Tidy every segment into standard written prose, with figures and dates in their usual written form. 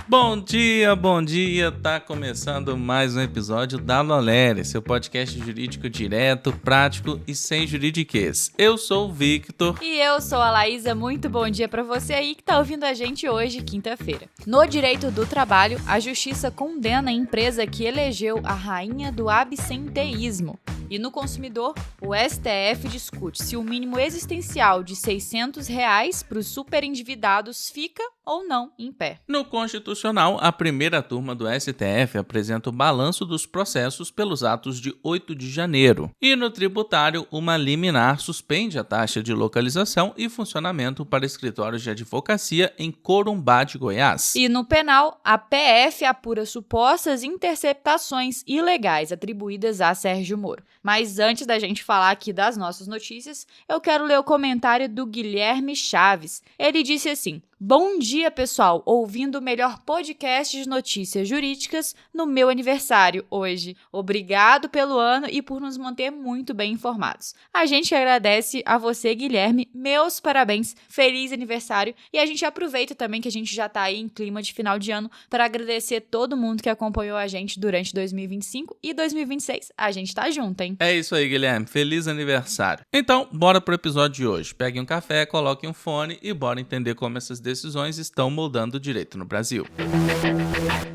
Bom dia, tá começando mais um episódio da Lolere, seu podcast jurídico direto, prático e sem juridiquês. Eu sou o Victor. E eu sou a Laísa, muito bom dia pra você aí que tá ouvindo a gente hoje, quinta-feira. No direito do trabalho, a justiça condena a empresa que elegeu a rainha do absenteísmo. E no consumidor, o STF discute se o mínimo existencial de R$ 600 para os superendividados fica ou não em pé. No Constitucional, a primeira turma do STF apresenta o balanço dos processos pelos atos de 8 de janeiro. E no tributário, uma liminar suspende a taxa de localização e funcionamento para escritórios de advocacia em Corumbá de Goiás. E no penal, a PF apura supostas interceptações ilegais atribuídas a Sérgio Moro. Mas antes da gente falar aqui das nossas notícias, eu quero ler o comentário do Guilherme Chaves. Ele disse assim: bom dia, pessoal, ouvindo o melhor podcast de notícias jurídicas no meu aniversário hoje. Obrigado pelo ano e por nos manter muito bem informados. A gente agradece a você, Guilherme, meus parabéns, feliz aniversário. E a gente aproveita também que a gente já tá aí em clima de final de ano para agradecer todo mundo que acompanhou a gente durante 2025 e 2026. A gente tá junto, hein? É isso aí, Guilherme. Feliz aniversário. Então, bora pro episódio de hoje. Pegue um café, coloque um fone e bora entender como essas decisões estão moldando o direito no Brasil.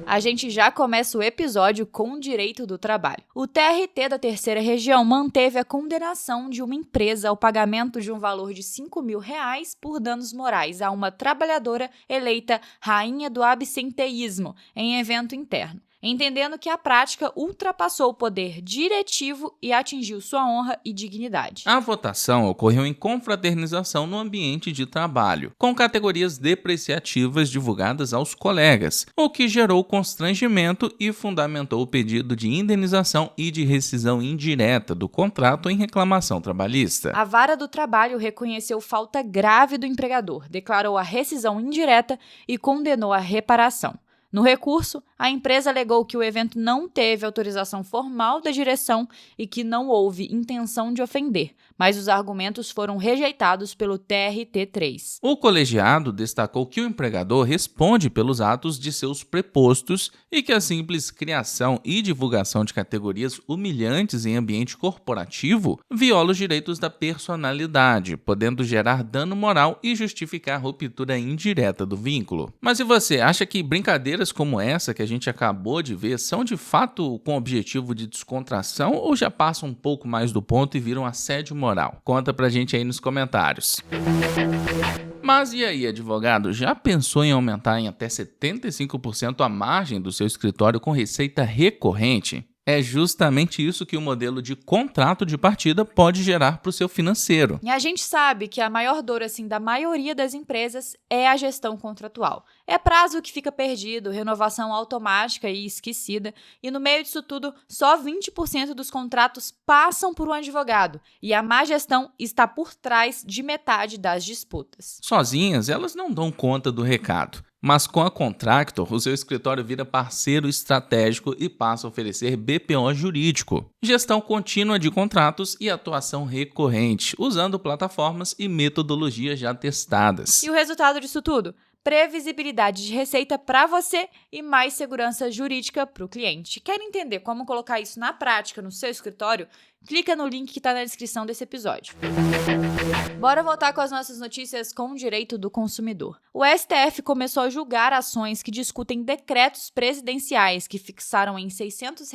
A gente já começa o episódio com o direito do trabalho. O TRT da Terceira Região manteve a condenação de uma empresa ao pagamento de um valor de R$ 5.000 por danos morais a uma trabalhadora eleita rainha do absenteísmo em evento interno, entendendo que a prática ultrapassou o poder diretivo e atingiu sua honra e dignidade. A votação ocorreu em confraternização no ambiente de trabalho, com categorias depreciativas divulgadas aos colegas, o que gerou constrangimento e fundamentou o pedido de indenização e de rescisão indireta do contrato em reclamação trabalhista. A Vara do Trabalho reconheceu falta grave do empregador, declarou a rescisão indireta e condenou a reparação. No recurso, a empresa alegou que o evento não teve autorização formal da direção e que não houve intenção de ofender, mas os argumentos foram rejeitados pelo TRT3. O colegiado destacou que o empregador responde pelos atos de seus prepostos e que a simples criação e divulgação de categorias humilhantes em ambiente corporativo viola os direitos da personalidade, podendo gerar dano moral e justificar a ruptura indireta do vínculo. Mas e você, acha que brincadeiras como essa que a gente acabou de ver são de fato com objetivo de descontração ou já passam um pouco mais do ponto e viram assédio moral? Conta pra gente aí nos comentários. Mas e aí, advogado, já pensou em aumentar em até 75% a margem do seu escritório com receita recorrente? É justamente isso que o modelo de contrato de partida pode gerar para o seu financeiro. E a gente sabe que a maior dor da maioria das empresas é a gestão contratual. É prazo que fica perdido, renovação automática e esquecida, e no meio disso tudo, só 20% dos contratos passam por um advogado, e a má gestão está por trás de metade das disputas. Sozinhas, elas não dão conta do recado. Mas com a Contractor, o seu escritório vira parceiro estratégico e passa a oferecer BPO jurídico, gestão contínua de contratos e atuação recorrente, usando plataformas e metodologias já testadas. E o resultado disso tudo? Previsibilidade de receita para você e mais segurança jurídica para o cliente. Quer entender como colocar isso na prática no seu escritório? Clica no link que está na descrição desse episódio. Bora voltar com as nossas notícias com o direito do consumidor. O STF começou a julgar ações que discutem decretos presidenciais que fixaram em R$ 600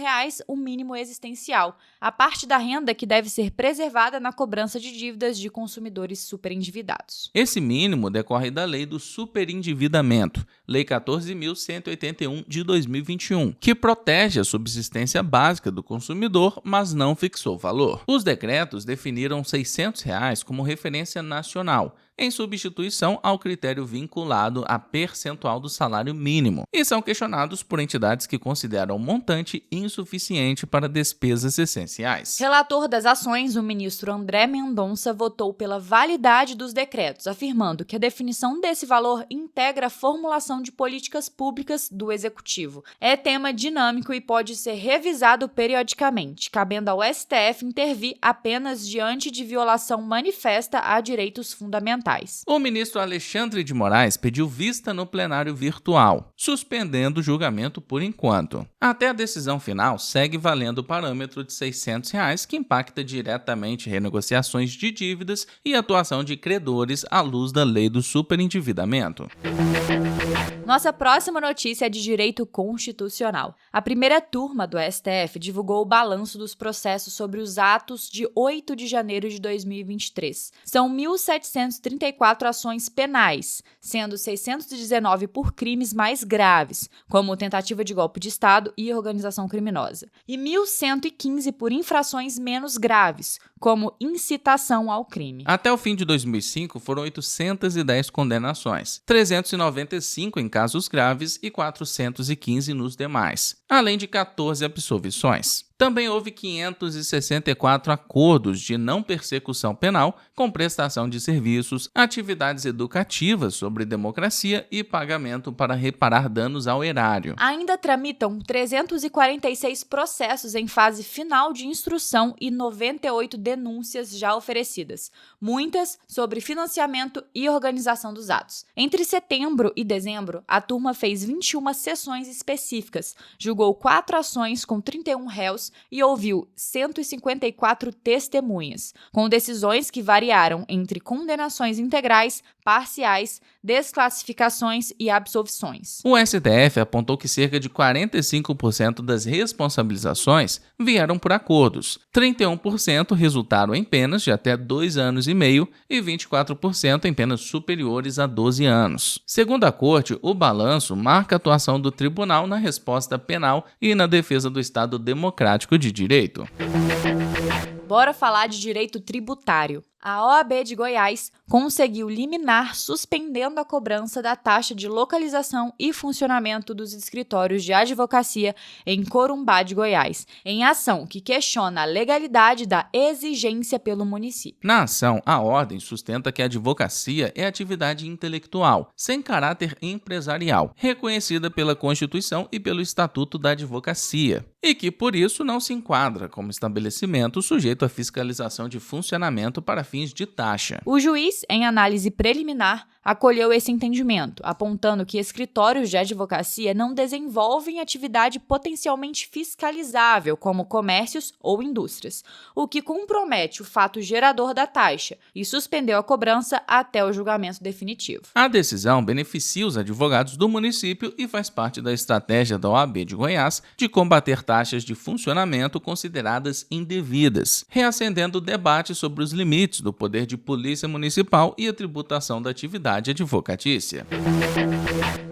o mínimo existencial, a parte da renda que deve ser preservada na cobrança de dívidas de consumidores superendividados. Esse mínimo decorre da Lei do Superendividamento, Lei 14.181 de 2021, que protege a subsistência básica do consumidor, mas não fixou valor. Os decretos definiram R$ 600 como referência nacional, em substituição ao critério vinculado à percentual do salário mínimo, e são questionados por entidades que consideram o montante insuficiente para despesas essenciais. Relator das ações, o ministro André Mendonça votou pela validade dos decretos, afirmando que a definição desse valor integra a formulação de políticas públicas do Executivo. É tema dinâmico e pode ser revisado periodicamente, cabendo ao STF intervir apenas diante de violação manifesta a direitos fundamentais. fundamentais. O ministro Alexandre de Moraes pediu vista no plenário virtual, suspendendo o julgamento por enquanto. Até a decisão final, segue valendo o parâmetro de R$ 600, que impacta diretamente renegociações de dívidas e atuação de credores à luz da lei do superendividamento. Nossa próxima notícia é de direito constitucional. A primeira turma do STF divulgou o balanço dos processos sobre os atos de 8 de janeiro de 2023. São 1.734 ações penais, sendo 619 por crimes mais graves, como tentativa de golpe de Estado e organização criminosa, e 1.115 por infrações menos graves, como incitação ao crime. Até o fim de 2005, foram 810 condenações, 395 em casos graves e 415 nos demais, além de 14 absolvições. Também houve 564 acordos de não persecução penal com prestação de serviços, atividades educativas sobre democracia e pagamento para reparar danos ao erário. Ainda tramitam 346 processos em fase final de instrução e 98 denúncias já oferecidas, muitas sobre financiamento e organização dos atos. Entre setembro e dezembro, a turma fez 21 sessões específicas, julgou 4 ações com 31 réus e ouviu 154 testemunhas, com decisões que variaram entre condenações integrais, parciais, desclassificações e absolvições. O STF apontou que cerca de 45% das responsabilizações vieram por acordos, 31% resultaram em penas de até 2 anos e meio e 24% em penas superiores a 12 anos. Segundo a Corte, o balanço marca a atuação do tribunal na resposta penal e na defesa do Estado democrático de direito. Bora falar de direito tributário. A OAB de Goiás conseguiu liminar suspendendo a cobrança da taxa de localização e funcionamento dos escritórios de advocacia em Corumbá de Goiás, em ação que questiona a legalidade da exigência pelo município. Na ação, a ordem sustenta que a advocacia é atividade intelectual, sem caráter empresarial, reconhecida pela Constituição e pelo Estatuto da Advocacia, e que, por isso, não se enquadra como estabelecimento sujeito à fiscalização de funcionamento para fins de taxa. O juiz, em análise preliminar, acolheu esse entendimento, apontando que escritórios de advocacia não desenvolvem atividade potencialmente fiscalizável, como comércios ou indústrias, o que compromete o fato gerador da taxa, e suspendeu a cobrança até o julgamento definitivo. A decisão beneficia os advogados do município e faz parte da estratégia da OAB de Goiás de combater taxas de funcionamento consideradas indevidas, reacendendo o debate sobre os limites do poder de polícia municipal e a tributação da atividade advocatícia.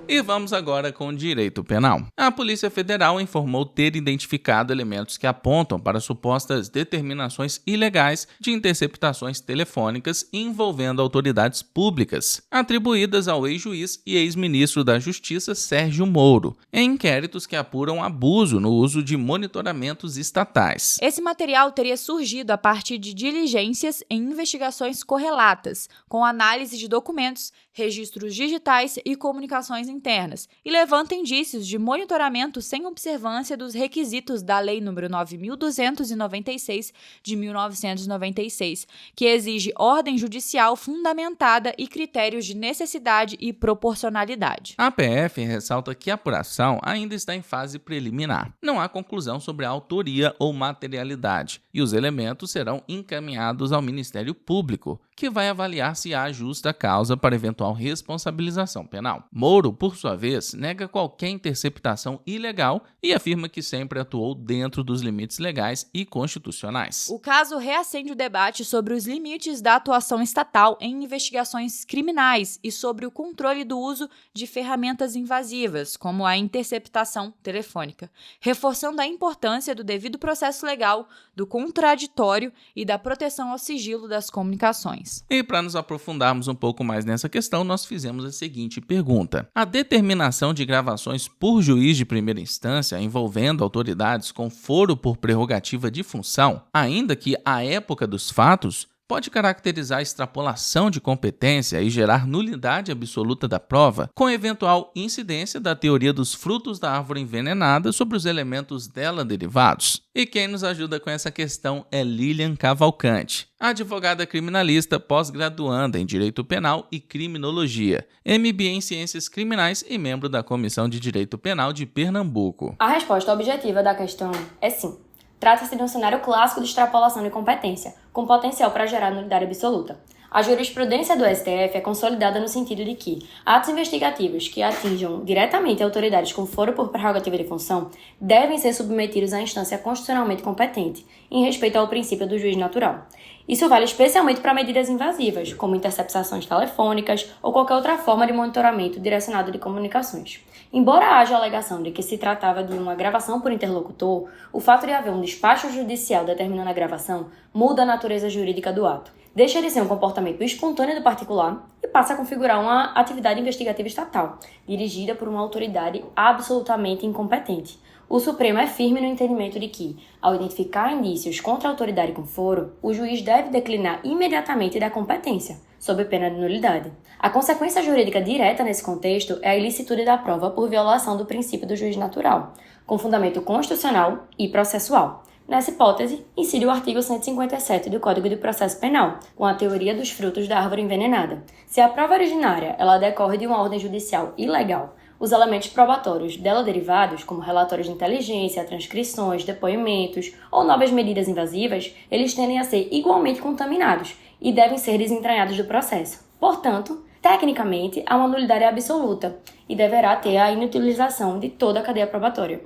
E vamos agora com o direito penal. A Polícia Federal informou ter identificado elementos que apontam para supostas determinações ilegais de interceptações telefônicas envolvendo autoridades públicas, atribuídas ao ex-juiz e ex-ministro da Justiça Sérgio Moro, em inquéritos que apuram abuso no uso de monitoramentos estatais. Esse material teria surgido a partir de diligências em investigações correlatas, com análise de documentos, registros digitais e comunicações internas, e levanta indícios de monitoramento sem observância dos requisitos da Lei nº 9.296 de 1996, que exige ordem judicial fundamentada e critérios de necessidade e proporcionalidade. A PF ressalta que a apuração ainda está em fase preliminar. Não há conclusão sobre a autoria ou materialidade, e os elementos serão encaminhados ao Ministério Público, que vai avaliar se há justa causa para eventual responsabilização penal. Moro, por sua vez, nega qualquer interceptação ilegal e afirma que sempre atuou dentro dos limites legais e constitucionais. O caso reacende o debate sobre os limites da atuação estatal em investigações criminais e sobre o controle do uso de ferramentas invasivas, como a interceptação telefônica, reforçando a importância do devido processo legal, do contraditório e da proteção ao sigilo das comunicações. E para nos aprofundarmos um pouco mais nessa questão, nós fizemos a seguinte pergunta: a determinação de gravações por juiz de primeira instância envolvendo autoridades com foro por prerrogativa de função, ainda que à época dos fatos pode caracterizar a extrapolação de competência e gerar nulidade absoluta da prova, com eventual incidência da teoria dos frutos da árvore envenenada sobre os elementos dela derivados. E quem nos ajuda com essa questão é Lilian Cavalcante, advogada criminalista pós-graduanda em Direito Penal e Criminologia, MBA em Ciências Criminais e membro da Comissão de Direito Penal de Pernambuco. A resposta objetiva da questão é sim. Trata-se de um cenário clássico de extrapolação de competência, com potencial para gerar nulidade absoluta. A jurisprudência do STF é consolidada no sentido de que atos investigativos que atinjam diretamente autoridades com foro por prerrogativa de função devem ser submetidos à instância constitucionalmente competente, em respeito ao princípio do juiz natural. Isso vale especialmente para medidas invasivas, como interceptações telefônicas ou qualquer outra forma de monitoramento direcionado de comunicações. Embora haja a alegação de que se tratava de uma gravação por interlocutor, o fato de haver um despacho judicial determinando a gravação muda a natureza jurídica do ato. Deixa de ser um comportamento espontâneo do particular e passa a configurar uma atividade investigativa estatal, dirigida por uma autoridade absolutamente incompetente. O Supremo é firme no entendimento de que, ao identificar indícios contra a autoridade com foro, o juiz deve declinar imediatamente da competência, sob pena de nulidade. A consequência jurídica direta nesse contexto é a ilicitude da prova por violação do princípio do juiz natural, com fundamento constitucional e processual. Nessa hipótese, incide o artigo 157 do Código de Processo Penal, com a teoria dos frutos da árvore envenenada. Se a prova originária ela decorre de uma ordem judicial ilegal, os elementos probatórios dela derivados, como relatórios de inteligência, transcrições, depoimentos ou novas medidas invasivas, eles tendem a ser igualmente contaminados e devem ser desentranhados do processo. Portanto, tecnicamente, há uma nulidade absoluta e deverá ter a inutilização de toda a cadeia probatória.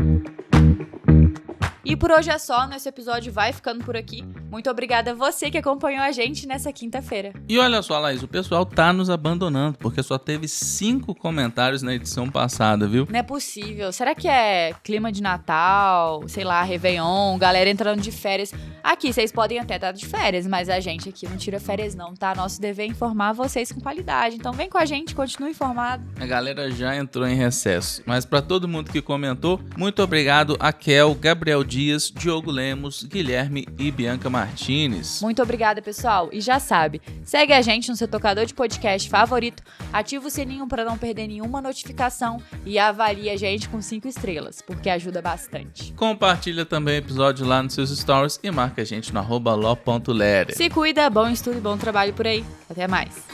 E por hoje é só, nosso episódio vai ficando por aqui. Muito obrigada a você que acompanhou a gente nessa quinta-feira. E olha só, Laís, o pessoal tá nos abandonando, porque só teve 5 comentários na edição passada, viu? Não é possível. Será que é clima de Natal, sei lá, Réveillon, galera entrando de férias? Aqui, vocês podem até estar de férias, mas a gente aqui não tira férias não, tá? Nosso dever é informar vocês com qualidade. Então vem com a gente, continue informado. A galera já entrou em recesso. Mas pra todo mundo que comentou, muito obrigado a Kel, Gabriel Dias, Diogo Lemos, Guilherme e Bianca Martins. Muito obrigada, pessoal. E já sabe, segue a gente no seu tocador de podcast favorito, ativa o sininho para não perder nenhuma notificação e avalie a gente com 5 estrelas, porque ajuda bastante. Compartilha também o episódio lá nos seus stories e marca a gente no @lo.lere. Se cuida, bom estudo e bom trabalho por aí. Até mais.